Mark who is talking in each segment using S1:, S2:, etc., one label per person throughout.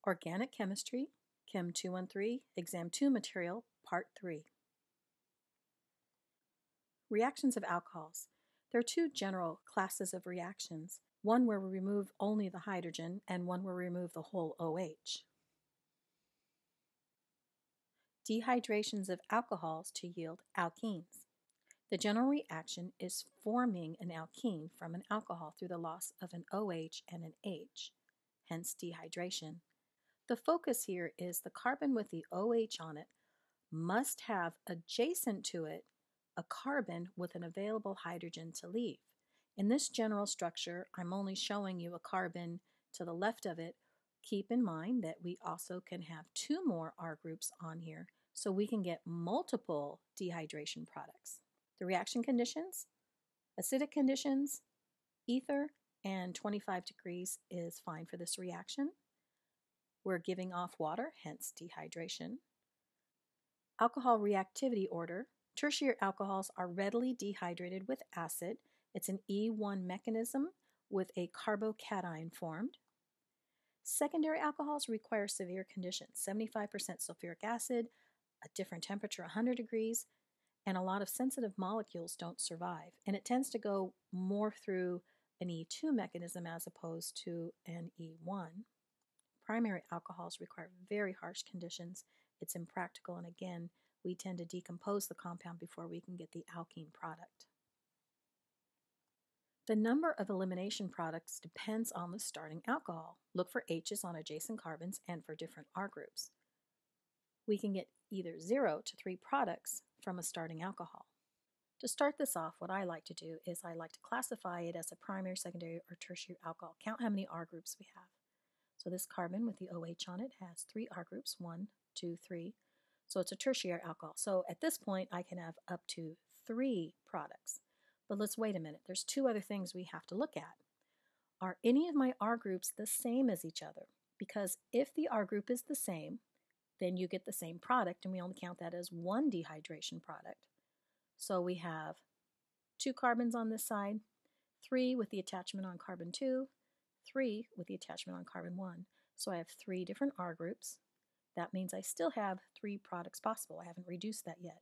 S1: Organic Chemistry, Chem 213, Exam 2 Material, Part 3. Reactions of alcohols. There are two general classes of reactions, one where we remove only the hydrogen and one where we remove the whole OH. Dehydrations of alcohols to yield alkenes. The general reaction is forming an alkene from an alcohol through the loss of an OH and an H, hence dehydration. The focus here is the carbon with the OH on it must have adjacent to it a carbon with an available hydrogen to leave. In this general structure, I'm only showing you a carbon to the left of it. Keep in mind that we also can have two more R groups on here, so we can get multiple dehydration products. The reaction conditions: acidic conditions, ether, and 25 degrees is fine for this reaction. We're giving off water, hence dehydration. Alcohol reactivity order: tertiary alcohols are readily dehydrated with acid. It's an E1 mechanism with a carbocation formed. Secondary alcohols require severe conditions: 75% sulfuric acid, a different temperature, 100 degrees, and a lot of sensitive molecules don't survive. And it tends to go more through an E2 mechanism as opposed to an E1. Primary alcohols require very harsh conditions. It's impractical, and again, we tend to decompose the compound before we can get the alkene product. The number of elimination products depends on the starting alcohol. Look for H's on adjacent carbons and for different R groups. We can get either 0 to 3 products from a starting alcohol. To start this off, what I like to do is I like to classify it as a primary, secondary, or tertiary alcohol. Count how many R groups we have. So this carbon with the OH on it has 3 R groups, 1, 2, 3. So it's a tertiary alcohol. So at this point, I can have up to 3 products. But let's wait a minute. There's 2 other things we have to look at. Are any of my R groups the same as each other? Because if the R group is the same, then you get the same product, and we only count that as 1 dehydration product. So we have 2 carbons on this side, 3 with the attachment on carbon 2, 3 with the attachment on carbon 1. So I have 3 different R groups. That means I still have 3 products possible. I haven't reduced that yet.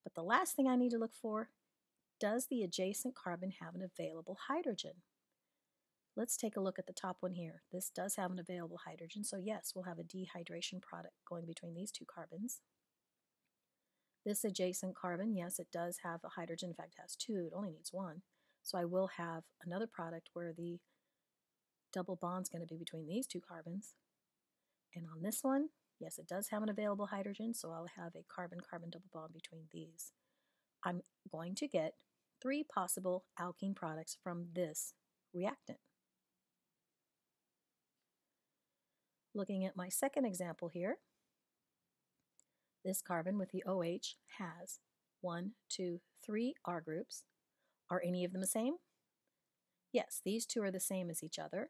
S1: But the last thing I need to look for: does the adjacent carbon have an available hydrogen? Let's take a look at the top one here. This does have an available hydrogen, so yes, we'll have a dehydration product going between these 2 carbons. This adjacent carbon, yes, it does have a hydrogen. In fact, it has 2. It only needs 1. So I will have another product where the double bond's going to be between these 2 carbons. And on this one, yes, it does have an available hydrogen, so I'll have a carbon-carbon double bond between these. I'm going to get 3 possible alkene products from this reactant. Looking at my second example here, this carbon with the OH has 1, 2, 3 R groups. Are any of them the same? Yes, these 2 are the same as each other.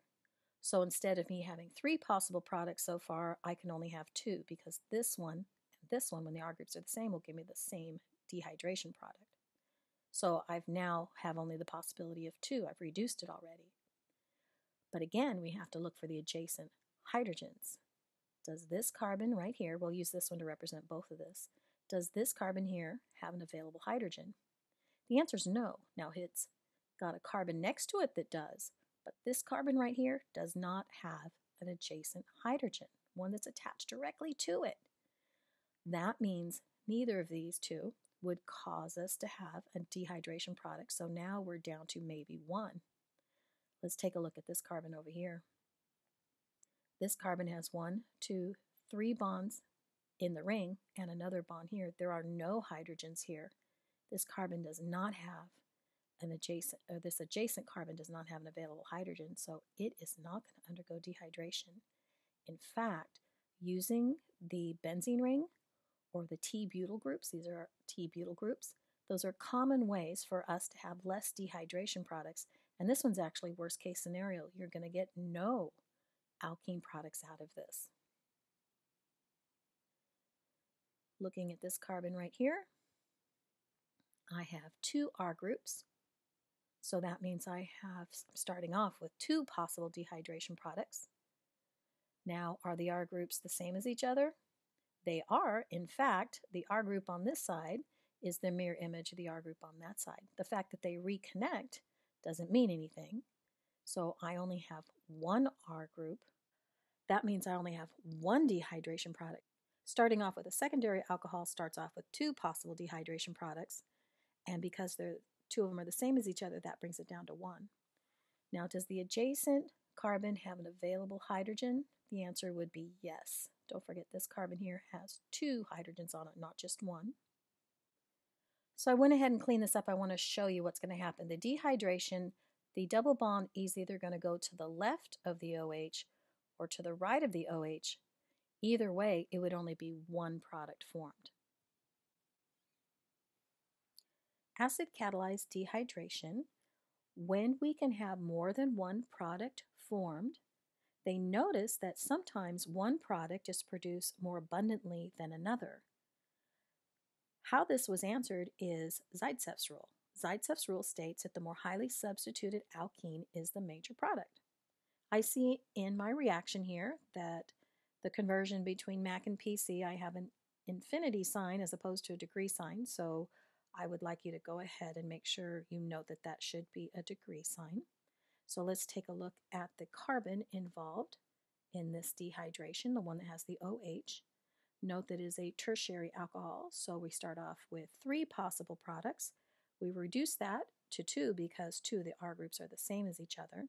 S1: So instead of me having 3 possible products so far, I can only have 2, because this one and this one, when the R groups are the same, will give me the same dehydration product. So I've now have only the possibility of 2. I've reduced it already. But again, we have to look for the adjacent hydrogens. Does this carbon right here, we'll use this one to represent both of this, does this carbon here have an available hydrogen? The answer is no. Now it's got a carbon next to it that does, but this carbon right here does not have an adjacent hydrogen, one that's attached directly to it. That means neither of these 2 would cause us to have a dehydration product, so now we're down to maybe 1. Let's take a look at this carbon over here. This carbon has 1, 2, 3 bonds in the ring and another bond here. There are no hydrogens here. This carbon does not have an adjacent, or this adjacent carbon does not have an available hydrogen, so it is not going to undergo dehydration. In fact, using the benzene ring or the T-butyl groups, these are T-butyl groups, those are common ways for us to have less dehydration products, and this one's actually worst case scenario. You're going to get no alkene products out of this. Looking at this carbon right here, I have 2 R groups. So that means I'm starting off with 2 possible dehydration products. Now, are the R groups the same as each other? They are. In fact, the R group on this side is the mirror image of the R group on that side. The fact that they reconnect doesn't mean anything. So I only have one R group. That means I only have one dehydration product. Starting off with a secondary alcohol starts off with two possible dehydration products. And because the two of them are the same as each other, that brings it down to one. Now, does the adjacent carbon have an available hydrogen? The answer would be yes. Don't forget this carbon here has two hydrogens on it, not just one. So I went ahead and cleaned this up. I want to show you what's going to happen. The dehydration, the double bond is either going to go to the left of the OH or to the right of the OH. Either way, it would only be one product formed. Acid catalyzed dehydration, when we can have more than one product formed, they notice that sometimes one product is produced more abundantly than another. How this was answered is Zaitsev's rule. Zaitsev's rule states that the more highly substituted alkene is the major product. I see in my reaction here that the conversion between Mac and PC, I have an infinity sign as opposed to a degree sign, so I would like you to go ahead and make sure you note that that should be a degree sign. So let's take a look at the carbon involved in this dehydration, the one that has the OH. Note that it is a tertiary alcohol, so we start off with three possible products. We reduce that to two because two of the R groups are the same as each other.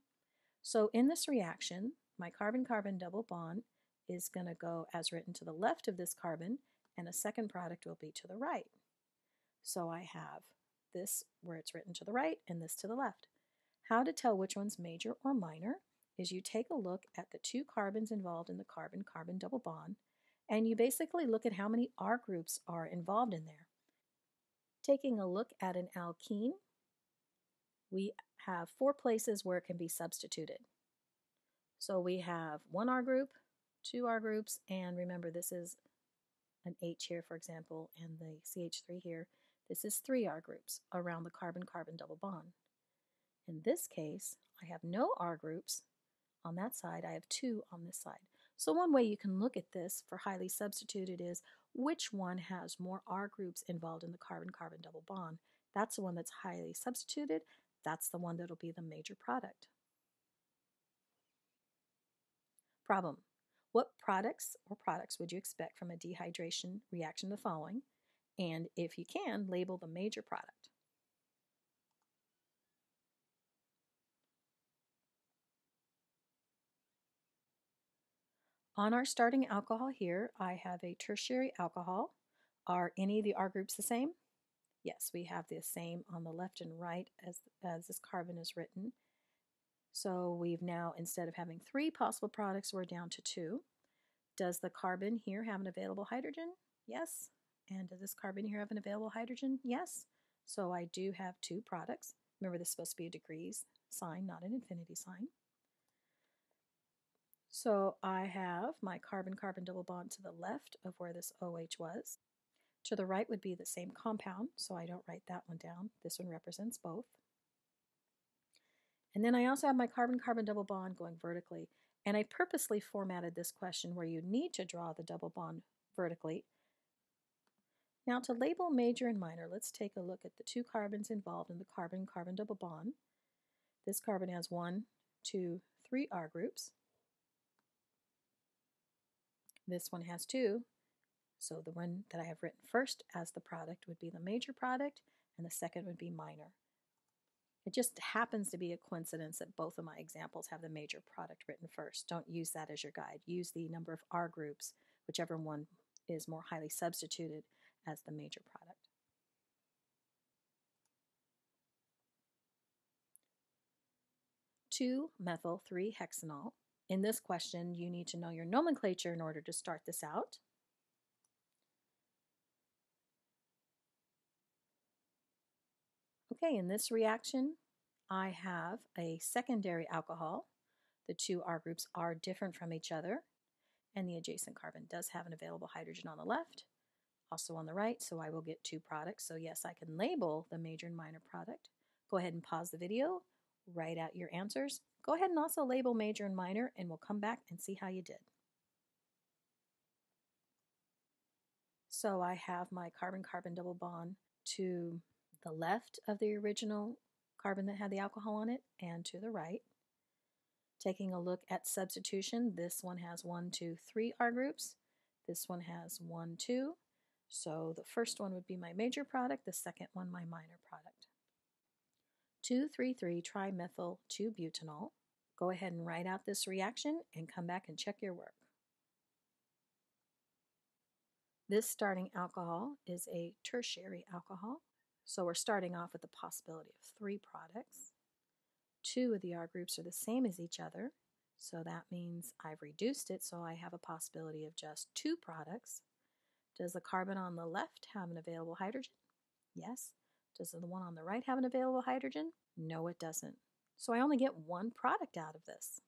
S1: So in this reaction, my carbon-carbon double bond is going to go as written to the left of this carbon, and a second product will be to the right. So I have this where it's written to the right and this to the left. How to tell which one's major or minor is you take a look at the two carbons involved in the carbon-carbon double bond, and you basically look at how many R groups are involved in there. Taking a look at an alkene, we have four places where it can be substituted. So we have one R group, two R groups, and remember this is an H here, for example, and the CH3 here. This is three R groups around the carbon-carbon double bond. In this case, I have no R groups on that side. I have two on this side. So one way you can look at this for highly substituted is which one has more R groups involved in the carbon-carbon double bond. That's the one that's highly substituted. That's the one that'll be the major product. Problem. What products would you expect from a dehydration reaction to the following? And if you can, label the major product. On our starting alcohol here, I have a tertiary alcohol. Are any of the R groups the same? Yes, we have the same on the left and right as this carbon is written. So we've now, instead of having three possible products, we're down to two. Does the carbon here have an available hydrogen? Yes. And does this carbon here have an available hydrogen? Yes. So I do have two products. Remember, this is supposed to be a degrees sign, not an infinity sign. So I have my carbon-carbon double bond to the left of where this OH was. To the right would be the same compound, so I don't write that one down. This one represents both. And then I also have my carbon-carbon double bond going vertically. And I purposely formatted this question where you need to draw the double bond vertically. Now to label major and minor, let's take a look at the two carbons involved in the carbon-carbon double bond. This carbon has 1, 2, 3 R groups. This one has 2. So the one that I have written first as the product would be the major product, and the second would be minor. It just happens to be a coincidence that both of my examples have the major product written first. Don't use that as your guide. Use the number of R groups, whichever one is more highly substituted, as the major product. (2-methyl-3-hexanol). In this question, you need to know your nomenclature in order to start this out. Okay, in this reaction, I have a secondary alcohol. The two R groups are different from each other, and the adjacent carbon does have an available hydrogen on the left, also on the right, so I will get two products. So yes, I can label the major and minor product. Go ahead and pause the video, write out your answers. Go ahead and also label major and minor, and we'll come back and see how you did. So I have my carbon-carbon double bond to the left of the original carbon that had the alcohol on it and to the right. Taking a look at substitution, this one has 1, 2, 3 R groups. This one has 1, 2. So the first one would be my major product, the second one my minor product. 2,3,3 trimethyl 2-butanol. Go ahead and write out this reaction and come back and check your work. This starting alcohol is a tertiary alcohol. So we're starting off with the possibility of 3 products. 2 of the R groups are the same as each other, so that means I've reduced it, so I have a possibility of just 2 products. Does the carbon on the left have an available hydrogen? Yes. Does the one on the right have an available hydrogen? No, it doesn't. So I only get 1 product out of this.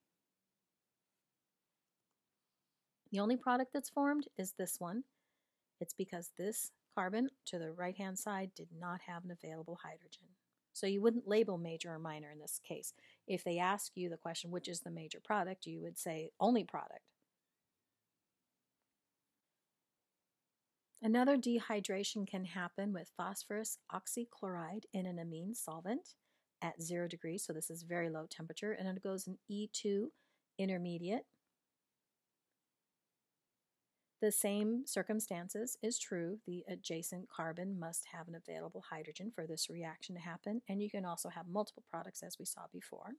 S1: The only product that's formed is this one. It's because this carbon to the right-hand side did not have an available hydrogen. So you wouldn't label major or minor in this case. If they ask you the question, which is the major product, you would say only product. Another dehydration can happen with phosphorus oxychloride in an amine solvent at 0 degrees, so this is very low temperature, and it goes in E2 intermediate. The same circumstances is true. The adjacent carbon must have an available hydrogen for this reaction to happen, and you can also have multiple products as we saw before.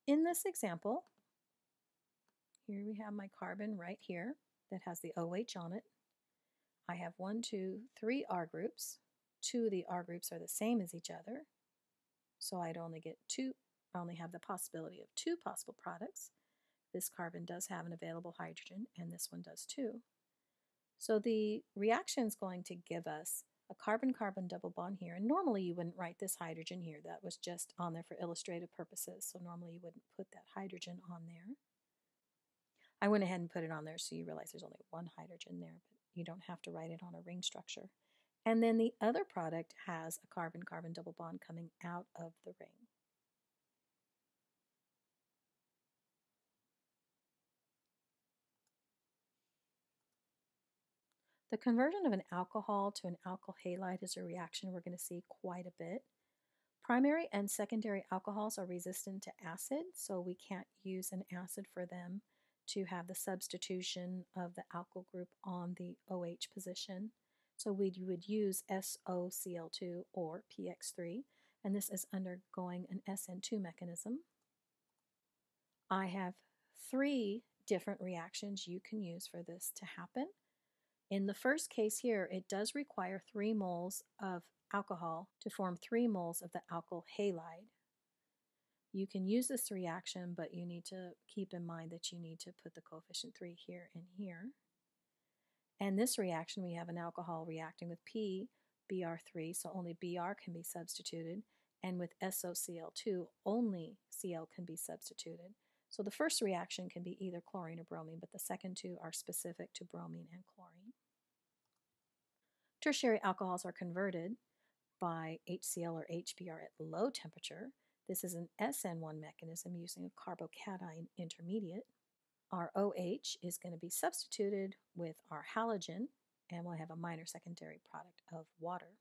S1: In this example, here we have my carbon right here that has the OH on it. I have 1, 2, 3 R groups. 2 of the R groups are the same as each other, so I'd only get 2. I only have the possibility of 2 possible products. This carbon does have an available hydrogen, and this one does too. So the reaction is going to give us a carbon-carbon double bond here, and normally you wouldn't write this hydrogen here. That was just on there for illustrative purposes, so normally you wouldn't put that hydrogen on there. I went ahead and put it on there so you realize there's only 1 hydrogen there, but you don't have to write it on a ring structure. And then the other product has a carbon-carbon double bond coming out of the ring. The conversion of an alcohol to an alkyl halide is a reaction we're going to see quite a bit. Primary and secondary alcohols are resistant to acid, so we can't use an acid for them to have the substitution of the alkyl group on the OH position. So we would use SOCl2 or PX3, and this is undergoing an SN2 mechanism. I have 3 different reactions you can use for this to happen. In the first case here, it does require 3 moles of alcohol to form 3 moles of the alkyl halide. You can use this reaction, but you need to keep in mind that you need to put the coefficient 3 here and here. And this reaction, we have an alcohol reacting with P, Br3, so only Br can be substituted, and with SOCl2, only Cl can be substituted. So the first reaction can be either chlorine or bromine, but the second 2 are specific to bromine and chlorine. Tertiary alcohols are converted by HCl or HBr at low temperature. This is an SN1 mechanism using a carbocation intermediate. Our OH is going to be substituted with our halogen, and we'll have a minor secondary product of water.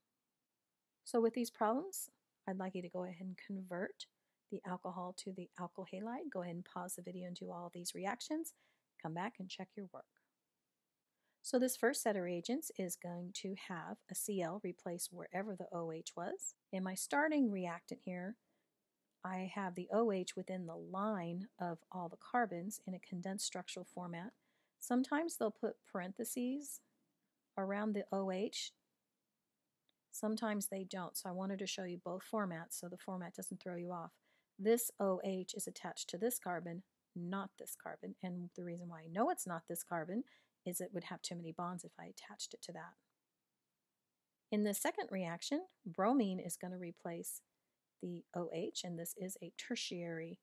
S1: So with these problems, I'd like you to go ahead and convert the alcohol to the alkyl halide. Go ahead and pause the video and do all of these reactions. Come back and check your work. So this first set of reagents is going to have a Cl replace wherever the OH was. In my starting reactant here, I have the OH within the line of all the carbons in a condensed structural format. Sometimes they'll put parentheses around the OH. Sometimes they don't, so I wanted to show you both formats so the format doesn't throw you off. This OH is attached to this carbon, not this carbon, and the reason why I know it's not this carbon is it would have too many bonds if I attached it to that. In the second reaction, bromine is going to replace the OH, and this is a tertiary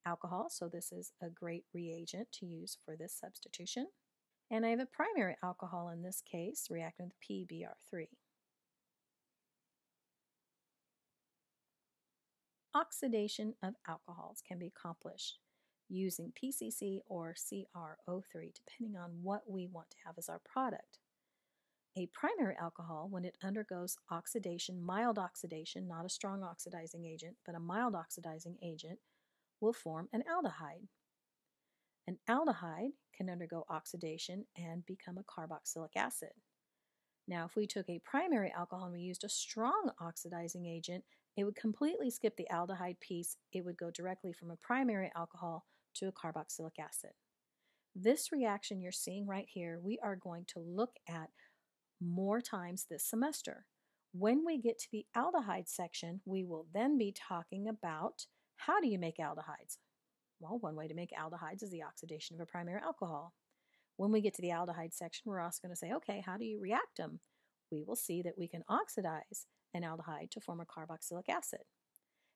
S1: alcohol, so this is a great reagent to use for this substitution. And I have a primary alcohol in this case, reacting with PBr3. Oxidation of alcohols can be accomplished using PCC or CrO3, depending on what we want to have as our product. A primary alcohol, when it undergoes oxidation, mild oxidation, not a strong oxidizing agent, but a mild oxidizing agent, will form an aldehyde. An aldehyde can undergo oxidation and become a carboxylic acid. Now, if we took a primary alcohol and we used a strong oxidizing agent, it would completely skip the aldehyde piece. It would go directly from a primary alcohol to a carboxylic acid. This reaction you're seeing right here, we are going to look at more times this semester. When we get to the aldehyde section, we will then be talking about how do you make aldehydes? Well, one way to make aldehydes is the oxidation of a primary alcohol. When we get to the aldehyde section, we're also going to say, okay, how do you react them? We will see that we can oxidize an aldehyde to form a carboxylic acid.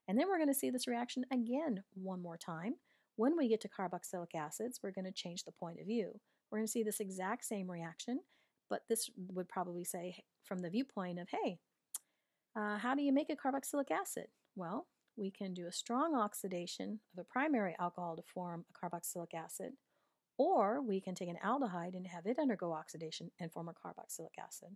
S1: And then we're going to see this reaction again one more time. When we get to carboxylic acids, we're going to change the point of view. We're going to see this exact same reaction, but this would probably say from the viewpoint of, hey, how do you make a carboxylic acid? Well, we can do a strong oxidation of a primary alcohol to form a carboxylic acid, or we can take an aldehyde and have it undergo oxidation and form a carboxylic acid.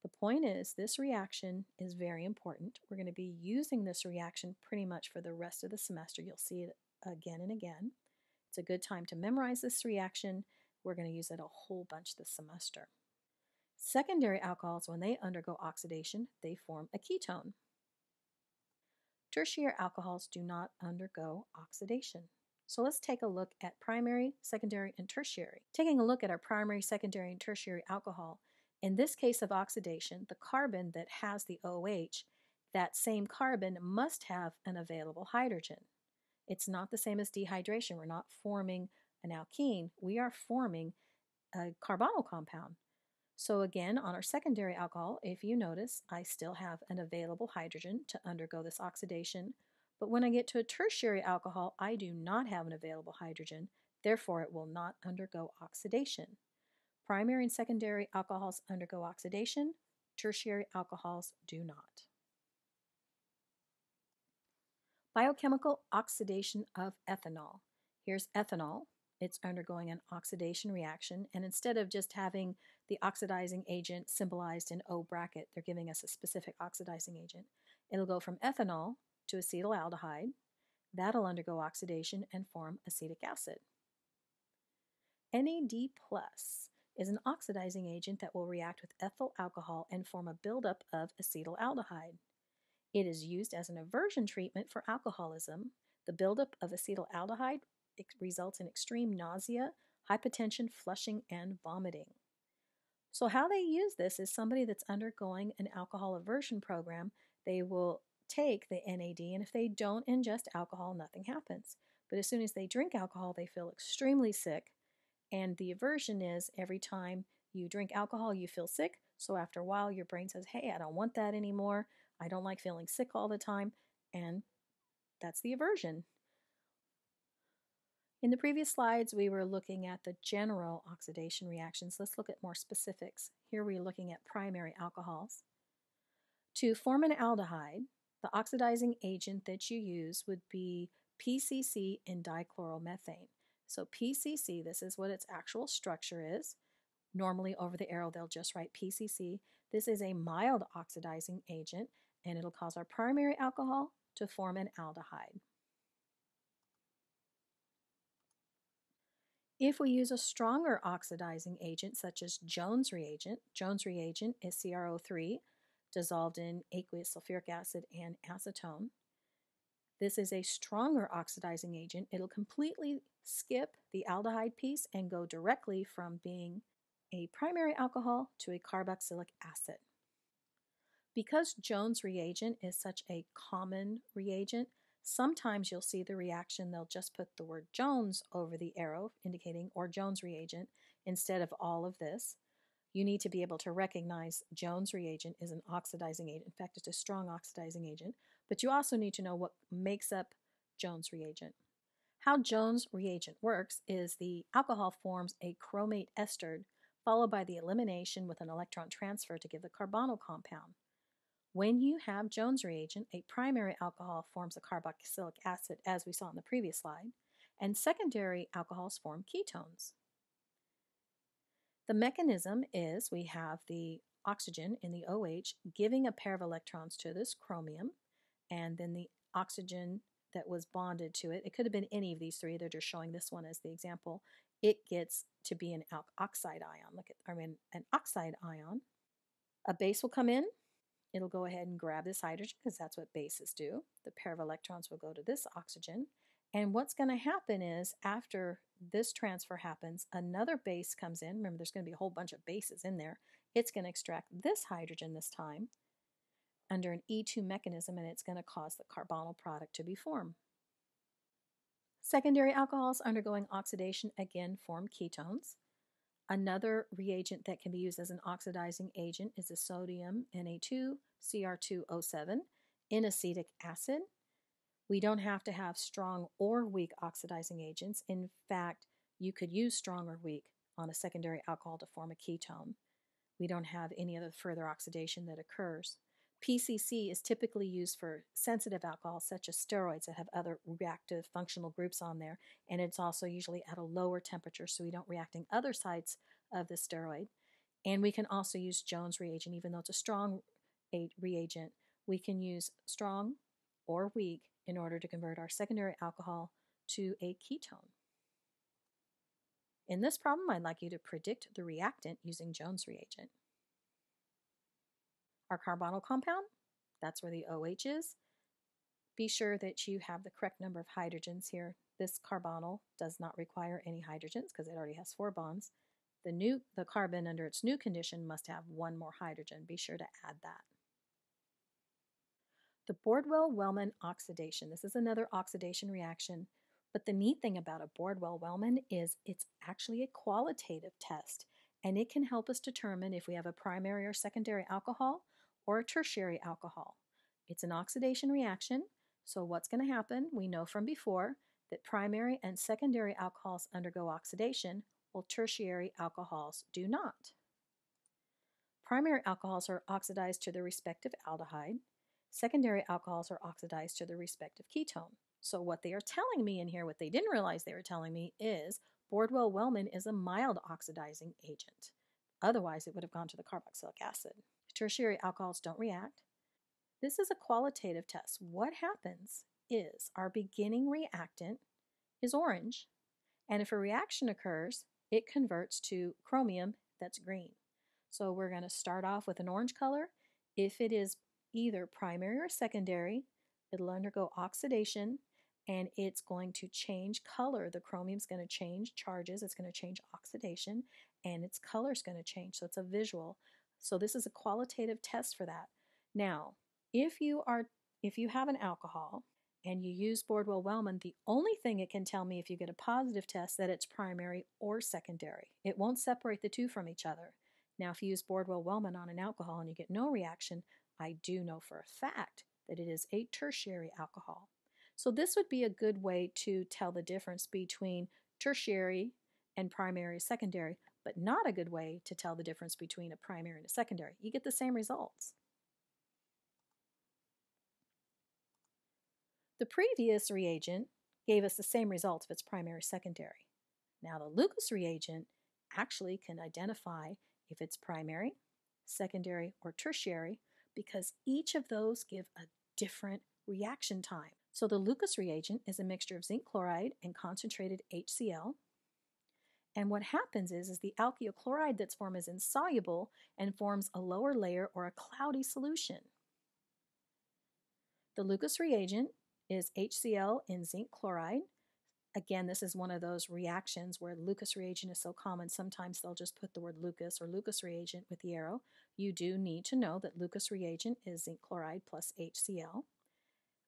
S1: The point is, this reaction is very important. We're going to be using this reaction pretty much for the rest of the semester. You'll see it again and again. It's a good time to memorize this reaction. We're going to use it a whole bunch this semester. Secondary alcohols, when they undergo oxidation, they form a ketone. Tertiary alcohols do not undergo oxidation. So let's take a look at primary, secondary, and tertiary. Taking a look at our primary, secondary, and tertiary alcohol, in this case of oxidation, the carbon that has the OH, that same carbon must have an available hydrogen. It's not the same as dehydration. We're not forming an alkene. We are forming a carbonyl compound. So again, on our secondary alcohol, if you notice, I still have an available hydrogen to undergo this oxidation. But when I get to a tertiary alcohol, I do not have an available hydrogen. Therefore, it will not undergo oxidation. Primary and secondary alcohols undergo oxidation. Tertiary alcohols do not. Biochemical oxidation of ethanol. Here's ethanol. It's undergoing an oxidation reaction, and instead of just having the oxidizing agent symbolized in O bracket, they're giving us a specific oxidizing agent. It'll go from ethanol to acetaldehyde. That'll undergo oxidation and form acetic acid. NAD+ is an oxidizing agent that will react with ethyl alcohol and form a buildup of acetaldehyde. It is used as an aversion treatment for alcoholism. The buildup of acetaldehyde results in extreme nausea, hypotension, flushing, and vomiting. So how they use this is somebody that's undergoing an alcohol aversion program, they will take the NAD, and if they don't ingest alcohol, nothing happens. But as soon as they drink alcohol, they feel extremely sick, and the aversion is every time you drink alcohol, you feel sick, so after a while, your brain says, hey, I don't want that anymore, I don't like feeling sick all the time, and that's the aversion. In the previous slides, we were looking at the general oxidation reactions. Let's look at more specifics. Here we're looking at primary alcohols. To form an aldehyde, the oxidizing agent that you use would be PCC and dichloromethane. So PCC, this is what its actual structure is. Normally over the arrow, they'll just write PCC. This is a mild oxidizing agent, and it'll cause our primary alcohol to form an aldehyde. If we use a stronger oxidizing agent, such as Jones reagent is CrO3, dissolved in aqueous sulfuric acid and acetone. This is a stronger oxidizing agent. It'll completely skip the aldehyde piece and go directly from being a primary alcohol to a carboxylic acid. Because Jones reagent is such a common reagent, sometimes you'll see the reaction, they'll just put the word Jones over the arrow indicating or Jones reagent instead of all of this. You need to be able to recognize Jones reagent is an oxidizing agent. In fact, it's a strong oxidizing agent, but you also need to know what makes up Jones reagent. How Jones reagent works is the alcohol forms a chromate ester followed by the elimination with an electron transfer to give the carbonyl compound. When you have Jones reagent, a primary alcohol forms a carboxylic acid, as we saw in the previous slide, and secondary alcohols form ketones. The mechanism is we have the oxygen in the OH giving a pair of electrons to this chromium, and then the oxygen that was bonded to it, it could have been any of these three, they're just showing this one as the example, it gets to be an oxide ion. An oxide ion. A base will come in, it'll go ahead and grab this hydrogen because that's what bases do. The pair of electrons will go to this oxygen. And what's going to happen is after this transfer happens, another base comes in. Remember, there's going to be a whole bunch of bases in there. It's going to extract this hydrogen this time under an E2 mechanism, and it's going to cause the carbonyl product to be formed. Secondary alcohols undergoing oxidation again form ketones. Another reagent that can be used as an oxidizing agent is the sodium Na2Cr2O7 in acetic acid. We don't have to have strong or weak oxidizing agents. In fact, you could use strong or weak on a secondary alcohol to form a ketone. We don't have any other further oxidation that occurs. PCC is typically used for sensitive alcohols such as steroids that have other reactive functional groups on there, and it's also usually at a lower temperature so we don't react in other sites of the steroid. And we can also use Jones reagent. Even though it's a strong reagent, we can use strong or weak in order to convert our secondary alcohol to a ketone. In this problem, I'd like you to predict the reactant using Jones reagent. Our carbonyl compound, that's where the OH is. Be sure that you have the correct number of hydrogens here. This carbonyl does not require any hydrogens because it already has 4 bonds. The carbon under its new condition must have 1 more hydrogen. Be sure to add that. The Bordwell-Wellman oxidation. This is another oxidation reaction, but the neat thing about a Bordwell-Wellman is it's actually a qualitative test, and it can help us determine if we have a primary or secondary alcohol or a tertiary alcohol. It's an oxidation reaction, so what's going to happen? We know from before that primary and secondary alcohols undergo oxidation, while tertiary alcohols do not. Primary alcohols are oxidized to their respective aldehyde. Secondary alcohols are oxidized to their respective ketone. So what they are telling me in here, what they didn't realize they were telling me, is Bordwell-Wellman is a mild oxidizing agent. Otherwise, it would have gone to the carboxylic acid. Tertiary alcohols don't react. This is a qualitative test. What happens is our beginning reactant is orange, and if a reaction occurs, it converts to chromium that's green. So we're going to start off with an orange color. If it is either primary or secondary, it'll undergo oxidation and it's going to change color. The chromium's going to change charges, it's going to change oxidation, and its color is going to change. So it's a visual. So this is a qualitative test for that. Now, if you have an alcohol and you use Bordwell-Wellman, the only thing it can tell me if you get a positive test that it's primary or secondary. It won't separate the two from each other. Now, if you use Bordwell-Wellman on an alcohol and you get no reaction, I do know for a fact that it is a tertiary alcohol. So this would be a good way to tell the difference between tertiary and primary, secondary, but not a good way to tell the difference between a primary and a secondary. You get the same results. The previous reagent gave us the same results if it's primary or secondary. Now the Lucas reagent actually can identify if it's primary, secondary, or tertiary because each of those give a different reaction time. So the Lucas reagent is a mixture of zinc chloride and concentrated HCl. And what happens is the alkyl chloride that's formed is insoluble and forms a lower layer or a cloudy solution. The Lucas reagent is HCl and zinc chloride. Again, this is one of those reactions where Lucas reagent is so common. Sometimes they'll just put the word Lucas or Lucas reagent with the arrow. You do need to know that Lucas reagent is zinc chloride plus HCl.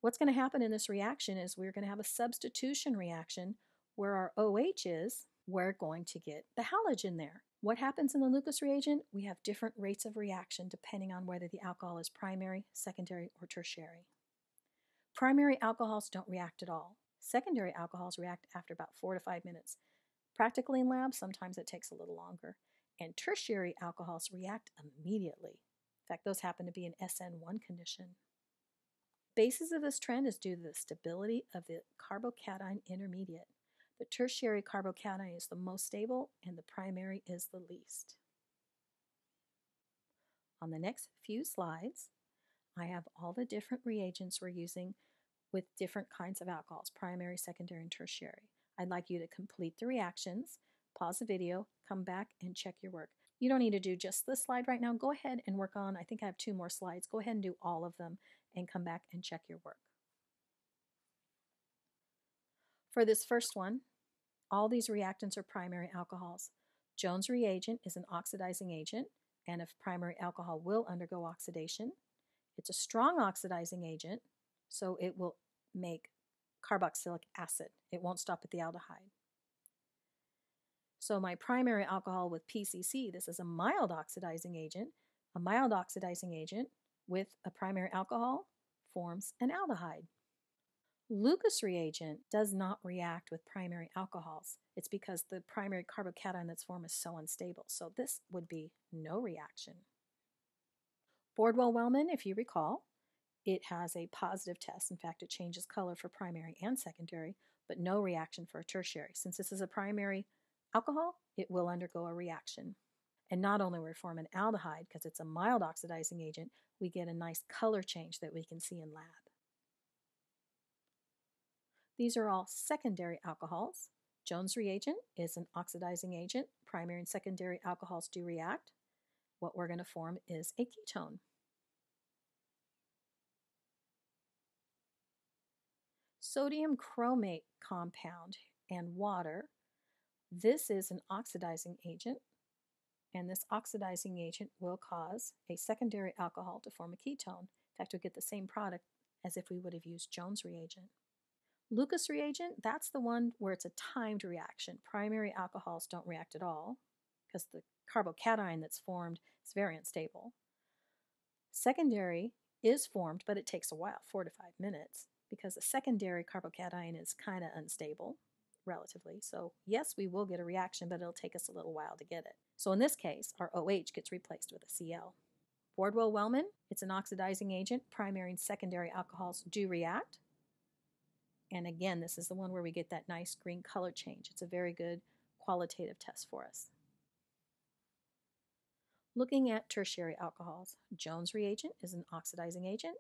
S1: What's going to happen in this reaction is we're going to have a substitution reaction where our OH is, we're going to get the halogen there. What happens in the Lucas reagent? We have different rates of reaction depending on whether the alcohol is primary, secondary, or tertiary. Primary alcohols don't react at all. Secondary alcohols react after about 4 to 5 minutes. Practically in labs, sometimes it takes a little longer. And tertiary alcohols react immediately. In fact, those happen to be an SN1 condition. Basis of this trend is due to the stability of the carbocation intermediate. The tertiary carbocation is the most stable and the primary is the least. On the next few slides, I have all the different reagents we're using with different kinds of alcohols, primary, secondary, and tertiary. I'd like you to complete the reactions, pause the video, come back and check your work. You don't need to do just this slide right now. Go ahead and work on, I think I have 2 more slides. Go ahead and do all of them and come back and check your work. For this first one, all these reactants are primary alcohols. Jones reagent is an oxidizing agent, and if primary alcohol will undergo oxidation, it's a strong oxidizing agent, so it will make carboxylic acid. It won't stop at the aldehyde. So my primary alcohol with PCC, this is a mild oxidizing agent. A mild oxidizing agent with a primary alcohol forms an aldehyde. Lucas reagent does not react with primary alcohols. It's because the primary carbocation that's formed is so unstable. So this would be no reaction. Bordwell-Wellman, if you recall, it has a positive test. In fact, it changes color for primary and secondary, but no reaction for a tertiary. Since this is a primary alcohol, it will undergo a reaction. And not only will we form an aldehyde, because it's a mild oxidizing agent, we get a nice color change that we can see in lab. These are all secondary alcohols. Jones reagent is an oxidizing agent. Primary and secondary alcohols do react. What we're going to form is a ketone. Sodium chromate compound and water. This is an oxidizing agent, and this oxidizing agent will cause a secondary alcohol to form a ketone. In fact, we'll get the same product as if we would have used Jones reagent. Lucas reagent, that's the one where it's a timed reaction. Primary alcohols don't react at all because the carbocation that's formed is very unstable. Secondary is formed, but it takes a while, 4 to 5 minutes, because the secondary carbocation is kind of unstable, relatively. So yes, we will get a reaction, but it'll take us a little while to get it. So in this case, our OH gets replaced with a Cl. Bordwell-Wellman, it's an oxidizing agent. Primary and secondary alcohols do react. And again, this is the one where we get that nice green color change. It's a very good qualitative test for us. Looking at tertiary alcohols, Jones reagent is an oxidizing agent.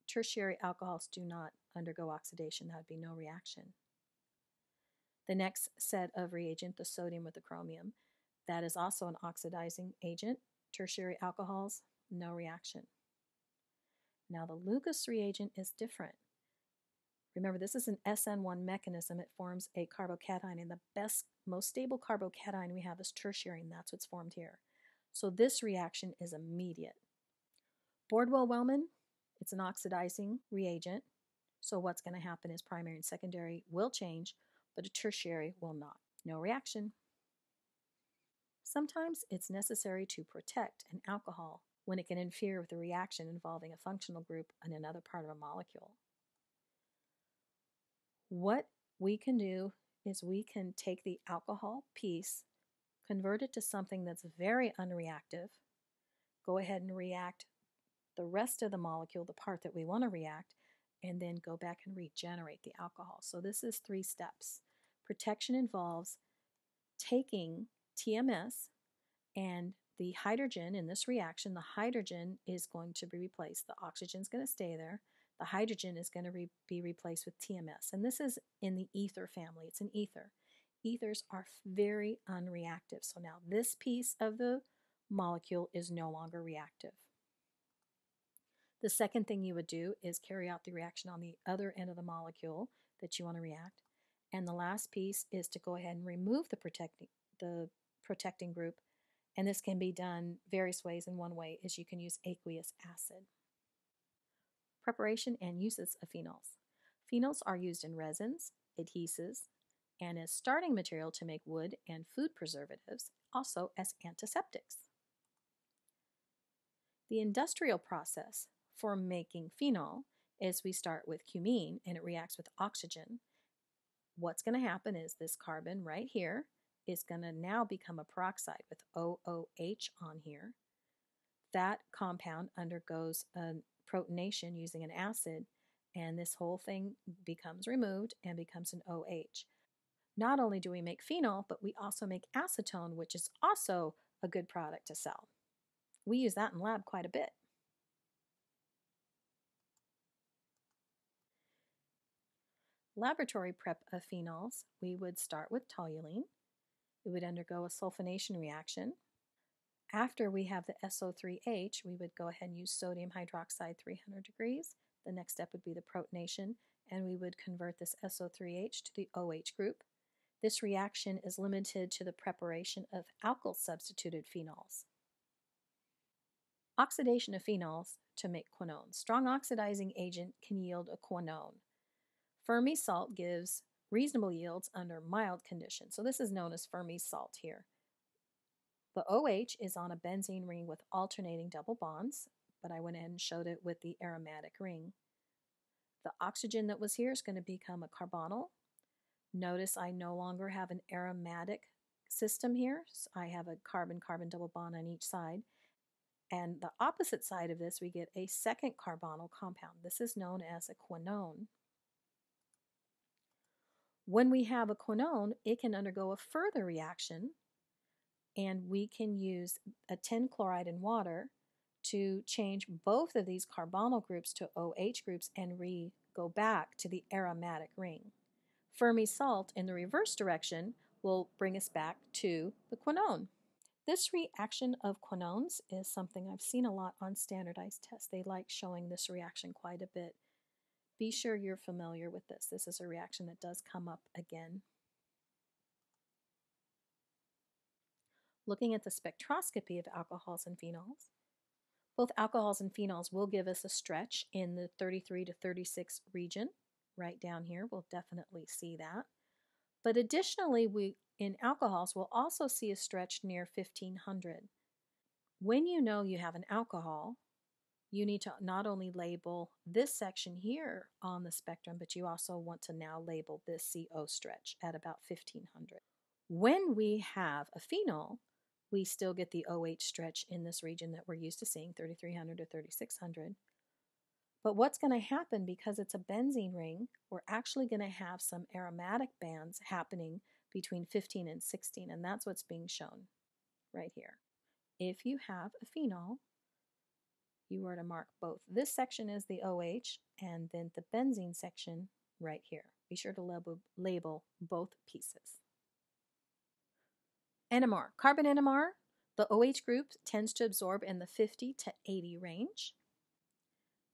S1: Tertiary alcohols do not undergo oxidation. That would be no reaction. The next set of reagent, the sodium with the chromium, that is also an oxidizing agent. Tertiary alcohols, no reaction. Now the Lucas reagent is different. Remember, this is an SN1 mechanism. It forms a carbocation, and the best, most stable carbocation we have is tertiary, and that's what's formed here. So this reaction is immediate. Bordwell-Wellman, it's an oxidizing reagent. So what's going to happen is primary and secondary will change, but a tertiary will not. No reaction. Sometimes it's necessary to protect an alcohol when it can interfere with a reaction involving a functional group in another part of a molecule. What we can do is we can take the alcohol piece, convert it to something that's very unreactive, go ahead and react the rest of the molecule, the part that we want to react, and then go back and regenerate the alcohol. So this is 3 steps. Protection involves taking TMS and the hydrogen in this reaction. The hydrogen is going to be replaced. The oxygen is going to stay there. The hydrogen is going to be replaced with TMS. And this is in the ether family. It's an ether. Ethers are very unreactive. So now this piece of the molecule is no longer reactive. The second thing you would do is carry out the reaction on the other end of the molecule that you want to react. And the last piece is to go ahead and remove the protecting group. And this can be done various ways. And one way is you can use aqueous acid. Preparation and uses of phenols. Phenols are used in resins, adhesives, and as starting material to make wood and food preservatives, also as antiseptics. The industrial process for making phenol is we start with cumene and it reacts with oxygen. What's going to happen is this carbon right here is going to now become a peroxide with OOH on here. That compound undergoes a protonation using an acid, and this whole thing becomes removed and becomes an OH. Not only do we make phenol, but we also make acetone, which is also a good product to sell. We use that in lab quite a bit. Laboratory prep of phenols, we would start with toluene. It would undergo a sulfonation reaction. After we have the SO3H, we would go ahead and use sodium hydroxide 300 degrees. The next step would be the protonation, and we would convert this SO3H to the OH group. This reaction is limited to the preparation of alkyl substituted phenols. Oxidation of phenols to make quinones. Strong oxidizing agent can yield a quinone. Fermi salt gives reasonable yields under mild conditions. So this is known as Fermi salt here. The OH is on a benzene ring with alternating double bonds, but I went ahead and showed it with the aromatic ring. The oxygen that was here is going to become a carbonyl. Notice I no longer have an aromatic system here. So I have a carbon-carbon double bond on each side. And the opposite side of this, we get a second carbonyl compound. This is known as a quinone. When we have a quinone, it can undergo a further reaction, and we can use a tin chloride in water to change both of these carbonyl groups to OH groups and go back to the aromatic ring. Fermi salt in the reverse direction will bring us back to the quinone. This reaction of quinones is something I've seen a lot on standardized tests. They like showing this reaction quite a bit. Be sure you're familiar with this. This is a reaction that does come up again. Looking at the spectroscopy of alcohols and phenols, both alcohols and phenols will give us a stretch in the 33 to 36 region. Right down here, we'll definitely see that. But additionally, in alcohols, we'll also see a stretch near 1500. When you know you have an alcohol, you need to not only label this section here on the spectrum, but you also want to now label this CO stretch at about 1500. When we have a phenol, we still get the OH stretch in this region that we're used to seeing, 3300 to 3600. But what's going to happen, because it's a benzene ring, we're actually going to have some aromatic bands happening between 15 and 16, and that's what's being shown right here. If you have a phenol, you are to mark both this section as the OH and then the benzene section right here. Be sure to label both pieces. NMR. Carbon NMR, the OH group tends to absorb in the 50 to 80 range.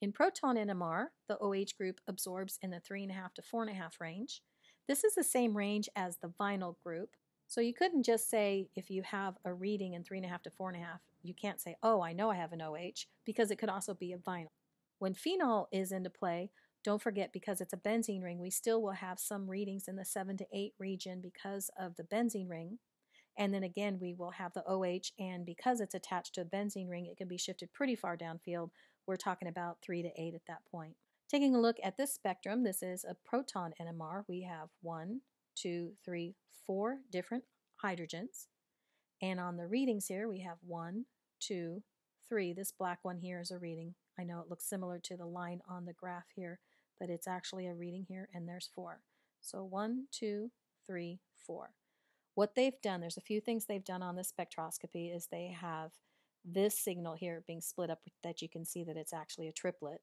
S1: In proton NMR, the OH group absorbs in the 3.5 to 4.5 range. This is the same range as the vinyl group. So you couldn't just say if you have a reading in 3.5 to 4.5, you can't say, oh, I know I have an OH, because it could also be a vinyl. When phenol is into play, don't forget, because it's a benzene ring, we still will have some readings in the 7 to 8 region because of the benzene ring. And then again, we will have the OH, and because it's attached to a benzene ring, it can be shifted pretty far downfield. We're talking about 3 to 8 at that point. Taking a look at this spectrum, this is a proton NMR. We have 1, 2, 3, 4 different hydrogens. And on the readings here, we have 1, 2, 3. This black one here is a reading. I know it looks similar to the line on the graph here, but it's actually a reading here, and there's 4. So 1, 2, 3, 4. What they've done, there's a few things they've done on this spectroscopy, is they have this signal here being split up that you can see that it's actually a triplet.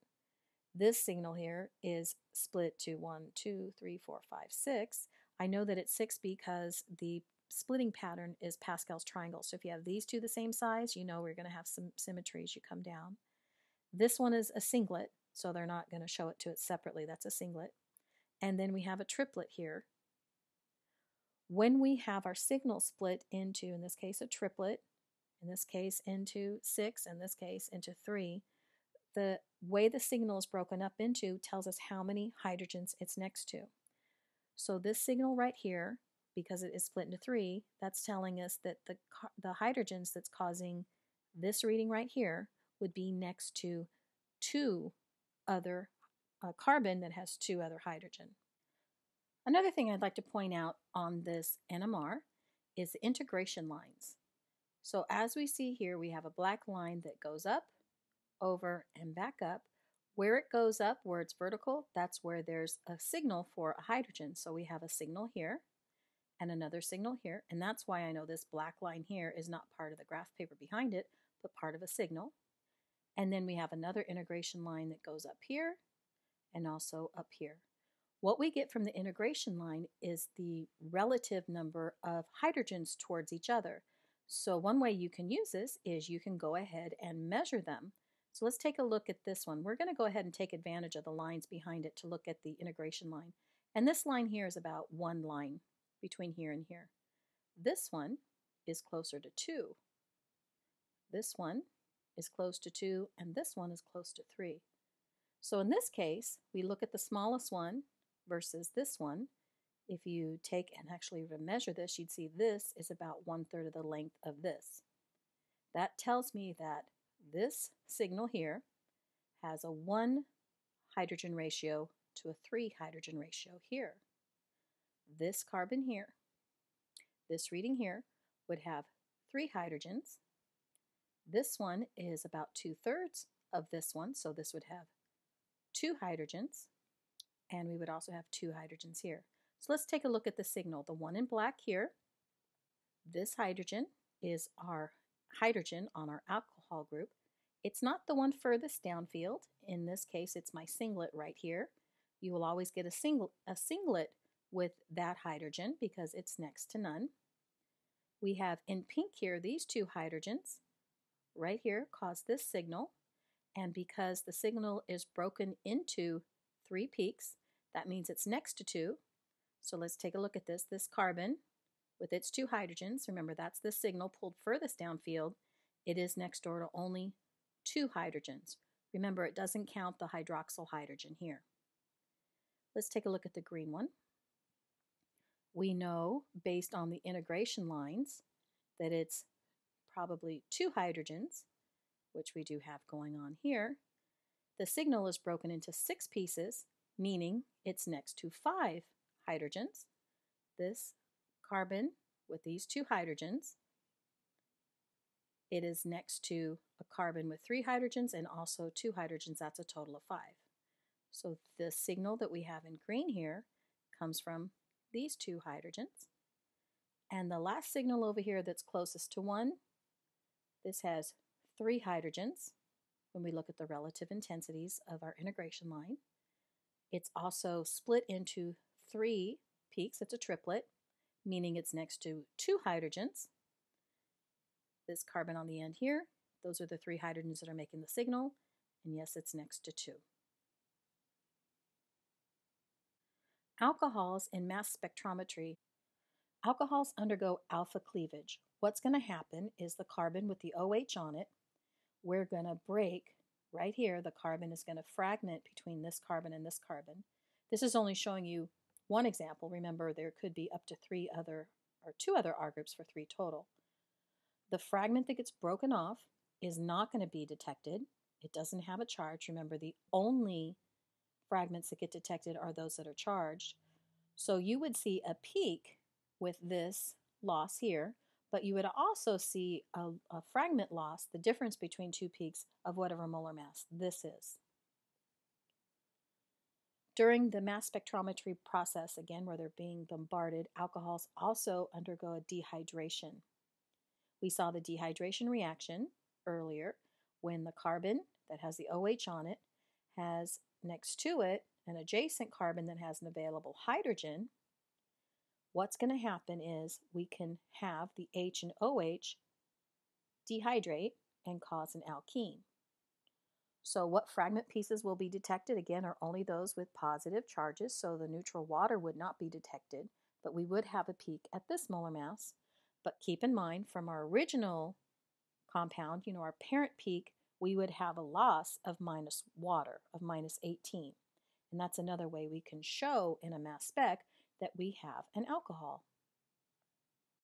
S1: This signal here is split to 1, 2, 3, 4, 5, 6. I know that it's 6 because the splitting pattern is Pascal's triangle. So if you have these two the same size, you know we're going to have some symmetry as you come down. This one is a singlet, so they're not going to show it to it separately. That's a singlet. And then we have a triplet here. When we have our signal split into, in this case, a triplet, in this case into 6, in this case into 3, the way the signal is broken up into tells us how many hydrogens it's next to. So this signal right here, because it is split into 3, that's telling us that the hydrogens that's causing this reading right here would be next to 2 other carbon that has 2 other hydrogen. Another thing I'd like to point out on this NMR is the integration lines. So as we see here, we have a black line that goes up, over, and back up. Where it goes up, where it's vertical, that's where there's a signal for a hydrogen. So we have a signal here, and another signal here, and that's why I know this black line here is not part of the graph paper behind it, but part of a signal. And then we have another integration line that goes up here and also up here. What we get from the integration line is the relative number of hydrogens towards each other. So one way you can use this is you can go ahead and measure them. So let's take a look at this one. We're going to go ahead and take advantage of the lines behind it to look at the integration line. And this line here is about one line between here and here. This one is closer to 2. This one is close to 2, and this one is close to 3. So in this case, we look at the smallest one versus this one. If you take and actually measure this, you'd see this is about 1/3 of the length of this. That tells me that this signal here has a 1 hydrogen ratio to a 3 hydrogen ratio here. This carbon here, this reading here, would have 3 hydrogens. This one is about 2/3 of this one, so this would have 2 hydrogens, and we would also have 2 hydrogens here. So let's take a look at the signal. The one in black here, this hydrogen is our hydrogen on our alcohol group. It's not the one furthest downfield. In this case, it's my singlet right here. You will always get a singlet with that hydrogen because it's next to none. We have in pink here these 2 hydrogens right here cause this signal, and because the signal is broken into 3 peaks, that means it's next to 2. So let's take a look at this. This carbon with its 2 hydrogens, remember that's the signal pulled furthest downfield, it is next door to only 2 hydrogens. Remember, it doesn't count the hydroxyl hydrogen here. Let's take a look at the green one. We know, based on the integration lines, that it's probably 2 hydrogens, which we do have going on here. The signal is broken into 6 pieces, meaning it's next to 5 hydrogens. This carbon with these 2 hydrogens, it is next to a carbon with 3 hydrogens and also 2 hydrogens. That's a total of 5. So the signal that we have in green here comes from these 2 hydrogens. And the last signal over here that's closest to 1, this has 3 hydrogens when we look at the relative intensities of our integration line. It's also split into 3 peaks. It's a triplet, meaning it's next to 2 hydrogens. This carbon on the end here, those are the 3 hydrogens that are making the signal, and yes, it's next to 2. Alcohols in mass spectrometry. Alcohols undergo alpha cleavage. What's going to happen is the carbon with the OH on it, we're going to break right here. The carbon is going to fragment between this carbon and this carbon. This is only showing you one example. Remember, there could be up to 2 other R groups for 3 total. The fragment that gets broken off is not going to be detected. It doesn't have a charge. Remember, the only fragments that get detected are those that are charged. So you would see a peak with this loss here, but you would also see a fragment loss, the difference between 2 peaks of whatever molar mass this is. During the mass spectrometry process, again, where they're being bombarded, alcohols also undergo a dehydration. We saw the dehydration reaction earlier when the carbon that has the OH on it has next to it an adjacent carbon that has an available hydrogen. What's going to happen is we can have the H and OH dehydrate and cause an alkene. So what fragment pieces will be detected, again, are only those with positive charges, so the neutral water would not be detected, but we would have a peak at this molar mass. But keep in mind, from our original compound, our parent peak, we would have a loss of minus water, of minus 18. And that's another way we can show in a mass spec that we have an alcohol.